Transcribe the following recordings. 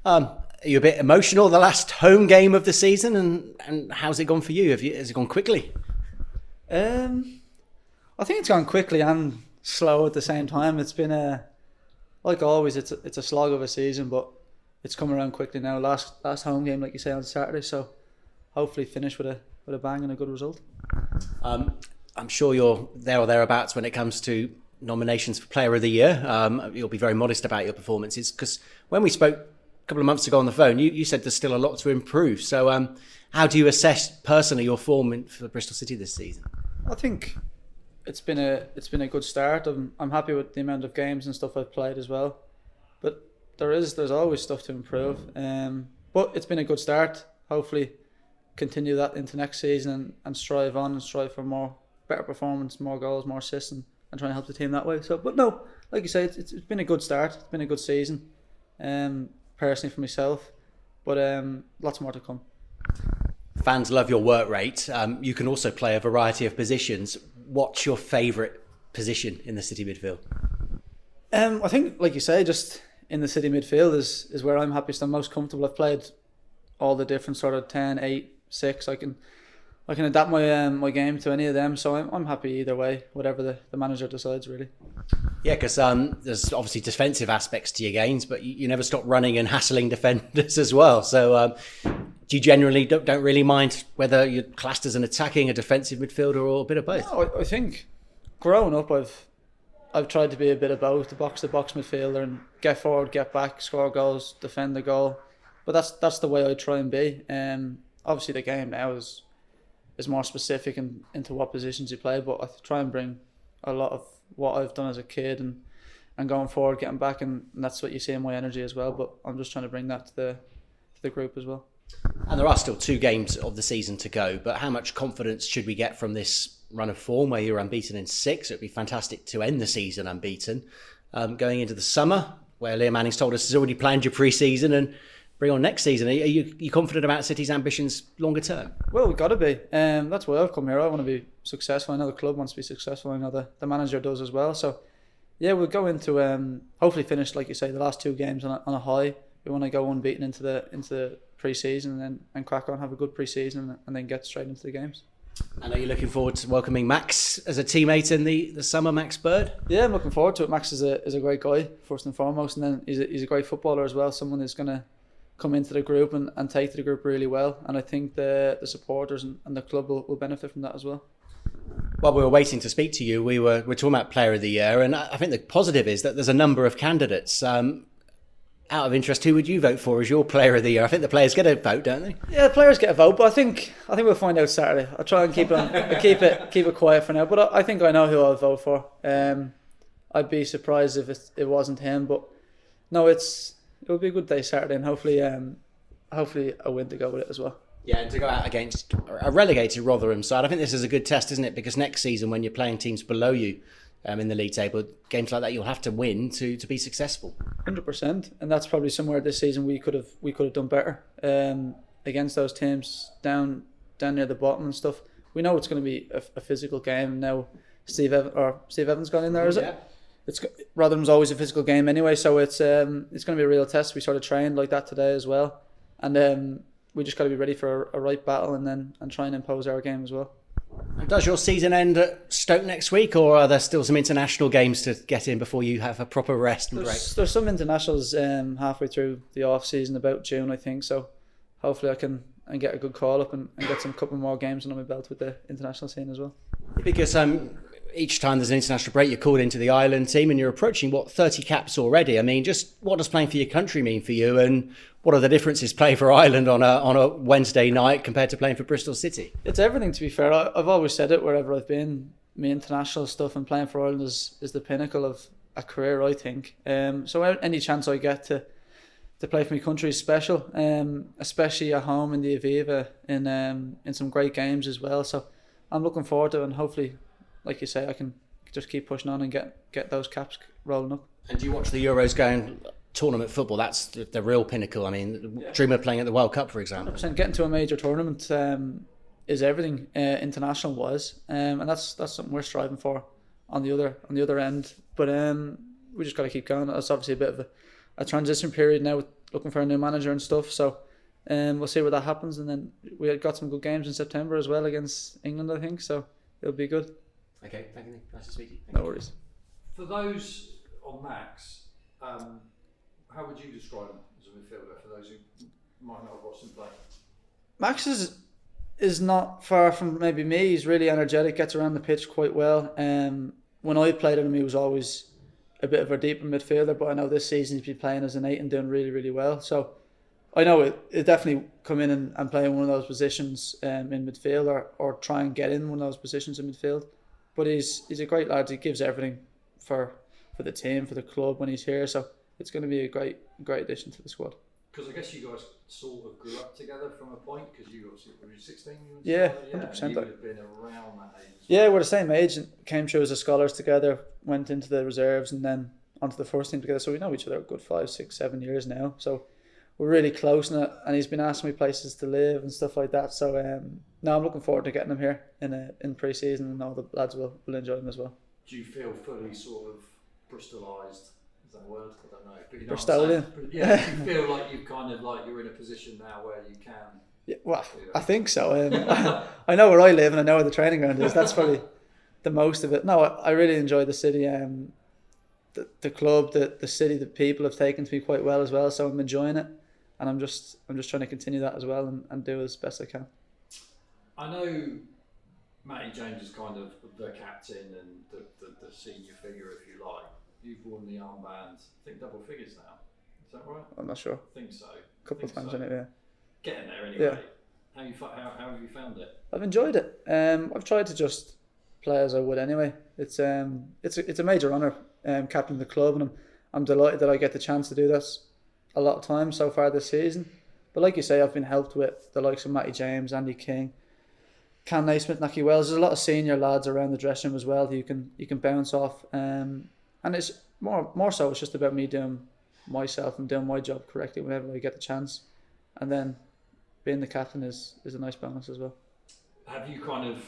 Are you a bit emotional the last home game of the season, and how's it gone for you? Has it gone quickly? I think it's gone quickly and slow at the same time. It's been like always, it's a slog of a season, but it's come around quickly now. Last home game, like you say, on Saturday, so hopefully finish with a bang and a good result. I'm sure you're there or thereabouts when it comes to nominations for Player of the Year. You'll be very modest about your performances, because when we spoke a couple of months ago on the phone, you said there's still a lot to improve. So how do you assess personally your form for Bristol City this season? I think it's been a good start. I'm happy with the amount of games and stuff I've played as well, but there's always stuff to improve. But it's been a good start. Hopefully continue that into next season and strive for better performance, more goals, more assists, and try and help the team that way. So, but no, like you say, it's been a good start. It's been a good season, personally for myself, but lots more to come. Fans love your work rate. You can also play a variety of positions. What's your favourite position in the City midfield? I think, like you say, just in the City midfield is where I'm happiest and most comfortable. I've played all the different sort of 10, 8, 6. I can adapt my game to any of them, so I'm happy either way, whatever the manager decides, really. Yeah, because there's obviously defensive aspects to your games, but you never stop running and hassling defenders as well. So do you generally don't really mind whether you're classed as an attacking, a defensive midfielder, or a bit of both? No, I think growing up, I've tried to be a bit of both, the box-to-box midfielder, and get forward, get back, score goals, defend the goal. But that's the way I try and be. Obviously, the game now is more specific into what positions you play, but I try and bring a lot of what I've done as a kid and going forward, getting back, and that's what you see in my energy as well. But I'm just trying to bring that to the group as well. And there are still 2 games of the season to go, but how much confidence should we get from this run of form where you're unbeaten in 6? It would be fantastic to end the season unbeaten. Going into the summer, where Liam Manning's told us he's already planned your pre-season, and bring on next season. Are you confident about City's ambitions longer term? Well, we've got to be. That's why I've come here. I want to be successful. I know the club wants to be successful. I know the manager does as well. So, yeah, we'll go into hopefully finish, like you say, the last 2 games on a high. We want to go unbeaten into the pre-season and crack on, have a good pre-season, and then get straight into the games. And are you looking forward to welcoming Max as a teammate in the summer, Max Bird? Yeah, I'm looking forward to it. Max is a great guy, first and foremost, and then he's a great footballer as well. Someone who's going to come into the group and take to the group really well, and I think the supporters and the club will benefit from that as well. While we were waiting to speak to you, we're talking about Player of the Year, and I think the positive is that there's a number of candidates. Out of interest, who would you vote for as your Player of the Year? I think the players get a vote, don't they? Yeah, the players get a vote, but I think we'll find out Saturday. I'll try and keep it quiet for now, but I think I know who I'll vote for. I'd be surprised if it wasn't him, but no, it will be a good day Saturday, and hopefully a win to go with it as well. Yeah, and to go out against a relegated Rotherham side, I think this is a good test, isn't it? Because next season, when you're playing teams below you in the league table, games like that you'll have to win to be successful. 100%, and that's probably somewhere this season we could have done better against those teams down near the bottom and stuff. We know it's going to be a physical game now. Steve Evans gone in there, is it? Yeah. Rotherham's always a physical game anyway, so it's going to be a real test. We sort of trained like that today as well, and we just got to be ready for a right battle and try and impose our game as well. And does your season end at Stoke next week, or are there still some international games to get in before you have a proper rest and break? There's some internationals halfway through the off-season, about June, I think, so hopefully I can get a good call up and get some couple more games under my belt with the international scene as well. Because each time there's an international break, you're called into the Ireland team and you're approaching, 30 caps already. I mean, just what does playing for your country mean for you, and what are the differences playing for Ireland on a Wednesday night compared to playing for Bristol City? It's everything, to be fair. I've always said it wherever I've been. My international stuff and playing for Ireland is the pinnacle of a career, I think. So any chance I get to play for my country is special, especially at home in the Aviva in some great games as well. So I'm looking forward to it, and hopefully, like you say, I can just keep pushing on and get those caps rolling up. And do you watch the Euros going tournament football? That's the real pinnacle. I mean, dream of playing at the World Cup, for example. 100%. Getting to a major tournament is everything international wise, and that's something we're striving for on the other end. But we just got to keep going. It's obviously a bit of a transition period now looking for a new manager and stuff. So we'll see where that happens. And then we had got some good games in September as well against England, I think. So it'll be good. Okay, thank you. Nice to speak to you. No worries. For those on Max, how would you describe him as a midfielder for those who might not have watched him play? Max is not far from maybe me. He's really energetic, gets around the pitch quite well. When I played him, he was always a bit of a deeper midfielder, but I know this season he's been playing as an 8 and doing really, really well. So I know it definitely come in and play in one of those positions in midfield or try and get in one of those positions in midfield. But he's a great lad. He gives everything for the team, for the club when he's here. So it's going to be a great addition to the squad. Because I guess you guys sort of grew up together from a point, because you obviously were 16. Yeah, 100%. You would have been around that age. Yeah, we're the same age and came through as the scholars together, went into the reserves and then onto the first team together. So we know each other a good 5, 6, 7 years now. So we're really close now, and he's been asking me places to live and stuff like that. So now I'm looking forward to getting him here in pre-season, and all the lads will enjoy him as well. Do you feel fully sort of Bristolised? Is that a word? I don't know. But you know Bristolian. Yeah, do you feel like you've kind of like you're in a position now where you can? Yeah, well, I think so. I know where I live and I know where the training ground is. That's probably the most of it. No, I really enjoy the city. The club, the city, the people have taken to me quite well as well. So I'm enjoying it, and I'm just trying to continue that as well and do as best I can. I know Matty James is kind of the captain and the senior figure, if you like. You've worn the armband, I think double figures now. Is that right? I'm not sure. I think so. A couple of times in it, yeah. Getting there anyway. Yeah. How have you found it? I've enjoyed it. I've tried to just play as I would anyway. It's a major honour, captain the club, and I'm delighted that I get the chance to do this a lot of times so far this season. But like you say, I've been helped with the likes of Matty James, Andy King, Cam Naismith, Naki Wells. There's a lot of senior lads around the dressing room as well who you can bounce off. And it's more so it's just about me doing myself and doing my job correctly whenever I get the chance. And then being the captain is a nice bonus as well. Have you kind of,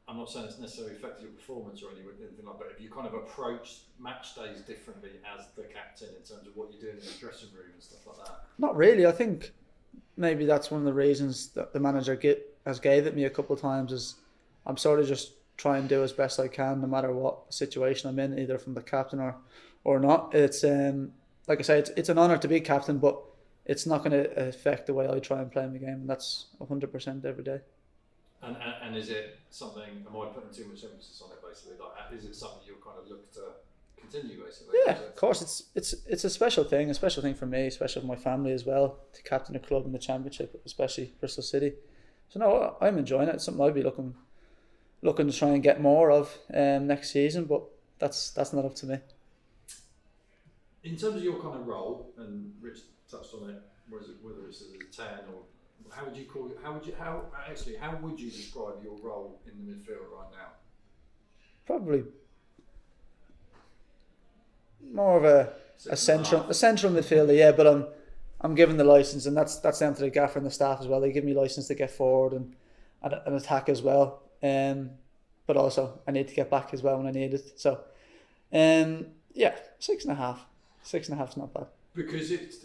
I'm not saying it's necessarily affected your performance or anything like that, but have you kind of approached match days differently as the captain in terms of what you're doing in the dressing room and stuff like that? Not really. I think maybe that's one of the reasons that the manager has gave it me a couple of times is I'm sort of just try and do as best I can no matter what situation I'm in, either from the captain or not. It's like I say, it's an honour to be captain, but it's not going to affect the way I try and play in the game, and that's 100% every day. And is it something, am I putting too much emphasis on it basically? Like, is it something you'll kind of look to continue basically? Yeah, of course. It's a special thing for me, especially for my family as well, to captain a club in the Championship, especially Bristol City. So no, I'm enjoying it. It's something I'll be looking to try and get more of next season, but that's not up to me. In terms of your kind of role, and Rich touched on it, whether it's as a 10 or how would you describe your role in the midfield right now? Probably more of a central midfielder, yeah. But I'm given the license, and that's down to the gaffer and the staff as well. They give me license to get forward and attack as well. But also I need to get back as well when I need it. So, yeah, 6.5. 6.5 is not bad. Because it's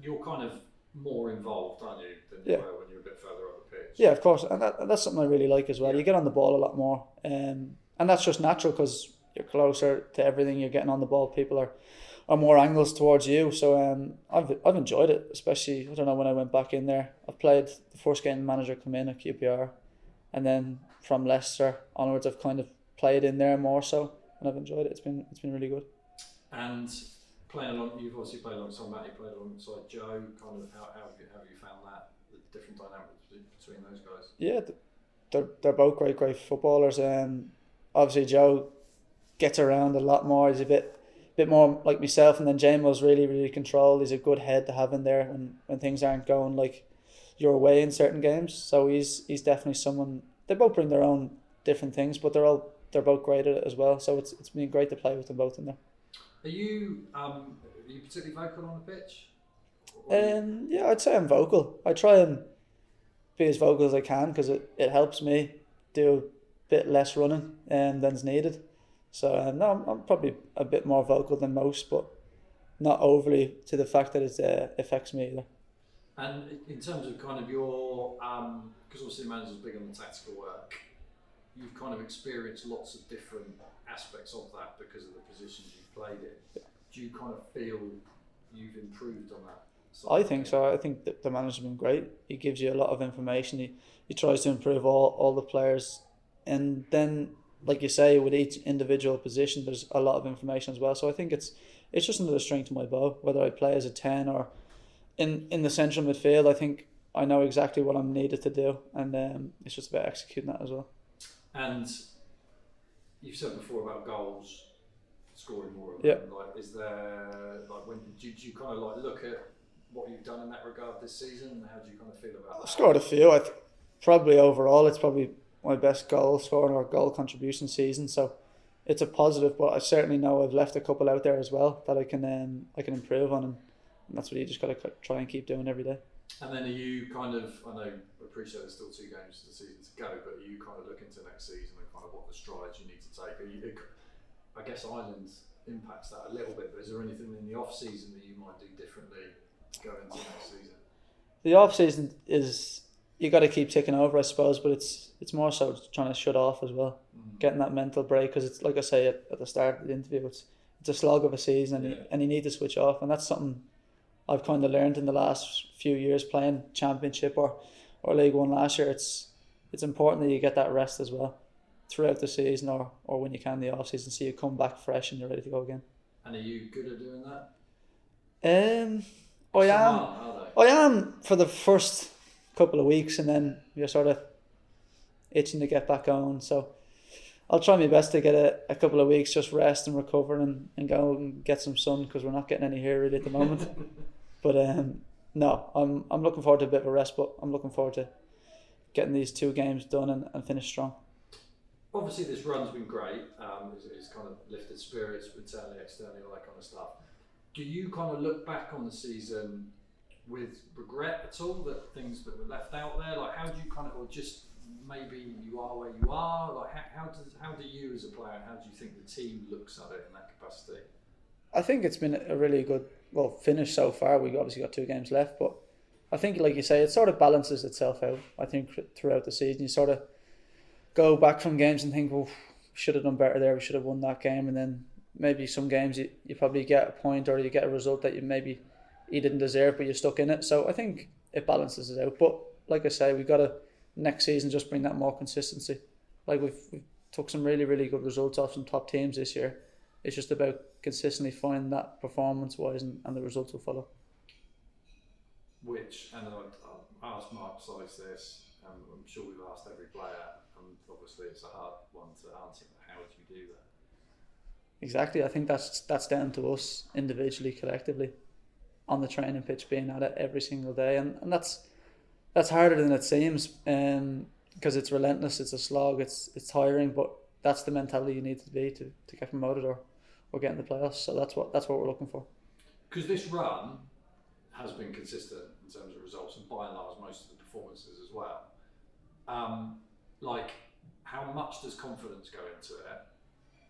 you're kind of more involved, aren't you, than you were when you're a bit further up the pitch? Yeah, of course, and that's something I really like as well. Yeah. You get on the ball a lot more, and that's just natural because you're closer to everything. You're getting on the ball. People are more angles towards you. So I've enjoyed it, especially I don't know when I went back in there. I've played the first game the manager come in at QPR, and then from Leicester onwards, I've kind of played in there more so, and I've enjoyed it. It's been really good. And you've obviously played alongside Matty, played alongside Joe. Kind of how have you found that, the different dynamics between those guys? Yeah, they're both great footballers. Obviously Joe gets around a lot more. He's a bit more like myself, and then Jamo's really controlled. He's a good head to have in there when things aren't going like your way in certain games. So he's definitely someone. They both bring their own different things, but they're both great at it as well. So it's been great to play with them both in there. Are you particularly vocal on the pitch? Yeah, I'd say I'm vocal. I try and be as vocal as I can because it helps me do a bit less running than's needed. So no, I'm probably a bit more vocal than most, but not overly to the fact that it affects me either. And in terms of kind of your, because obviously the manager's big on the tactical work, you've kind of experienced lots of different aspects of that because of the positions you've played in. Yeah. Do you kind of feel you've improved on that? I think so. I think that the manager's been great. He gives you a lot of information. He tries to improve all the players. And then, like you say, with each individual position, there's a lot of information as well. So I think it's just another string to my bow, whether I play as a 10 or in the central midfield. I think I know exactly what I'm needed to do, and it's just about executing that as well. And you've said before about goals, scoring more of Yeah. them. Like, is there, like, when do you kind of like look at what you've done in that regard this season, and how do you kind of feel about that? I've scored a few. Probably overall, it's probably my best goal scoring or goal contribution season. So it's a positive, but I certainly know I've left a couple out there as well that I can improve on, and that's what you just got to try and keep doing every day. And then are you kind of, I know, appreciate there's still 2 games of the season to go, but are you kind of looking to next season and kind of what the strides you need to take? I guess Ireland impacts that a little bit, but is there anything in the off-season that you might do differently going into next season? The off season is, you got to keep ticking over, I suppose, but it's more so trying to shut off as well, getting that mental break, because it's like I say at the start of the interview, it's a slog of a season, and you need to switch off, and that's something I've kind of learned in the last few years playing Championship or League One last year. It's important that you get that rest as well throughout the season, or when you can the off season, so you come back fresh and you're ready to go again. And are you good at doing that? I am for the first couple of weeks, and then you're sort of itching to get back on. So I'll try my best to get a couple of weeks just rest and recover and go and get some sun, because we're not getting any here really at the moment. But no, I'm looking forward to a bit of a rest, but I'm looking forward to getting these 2 games done and finish strong. Obviously this run's been great, it's kind of lifted spirits internally, externally, all that kind of stuff. Do you kind of look back on the season with regret at all, that things that were left out there? Like, how do you kind of, or just maybe you are where you are, like how do you as a player, and how do you think the team looks at it in that capacity? I think it's been a really good finish so far. We've obviously got 2 games left, but I think, like you say, it sort of balances itself out. I think throughout the season you sort of go back from games and think, well, we should have done better there, we should have won that game, and then maybe some games you probably get a point, or you get a result that you didn't deserve, but you're stuck in it. So I think it balances it out. But like I say, we got to next season just bring that more consistency. Like we've took some really, really good results off some top teams this year. It's just about consistently finding that performance-wise, and the results will follow. Which, and I'll ask Mark Size this, I'm sure we've asked every player, and obviously it's a hard one to answer, but how would you do that? Exactly. I think that's down to us individually, collectively, on the training pitch, being at it every single day, and that's harder than it seems, because it's relentless, it's a slog, it's tiring, but that's the mentality you need to be to get promoted or get in the playoffs. So that's what we're looking for. Because this run has been consistent in terms of results, and by and large most of the performances as well. Like, how much does confidence go into it?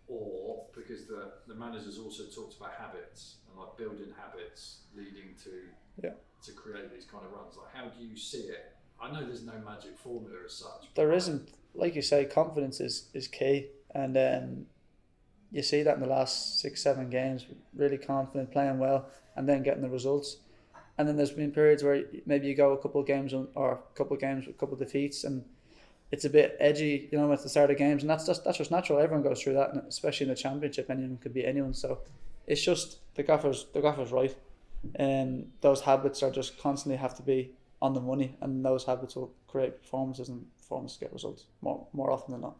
Or, because the managers also talked about habits and like building habits leading to create these kind of runs. Like, how do you see it? I know there's no magic formula as such. There isn't. Like you say, confidence is key, and you see that in the last 6-7 games. Really confident, playing well, and then getting the results. And then there's been periods where maybe you go a couple of games with a couple of defeats, and it's a bit edgy, at the start of games, and that's just natural. Everyone goes through that, and especially in the Championship, anyone could beat anyone. So it's just the gaffer's right, and those habits are just constantly have to be on the money, and those habits will create performances, and performances get results more often than not.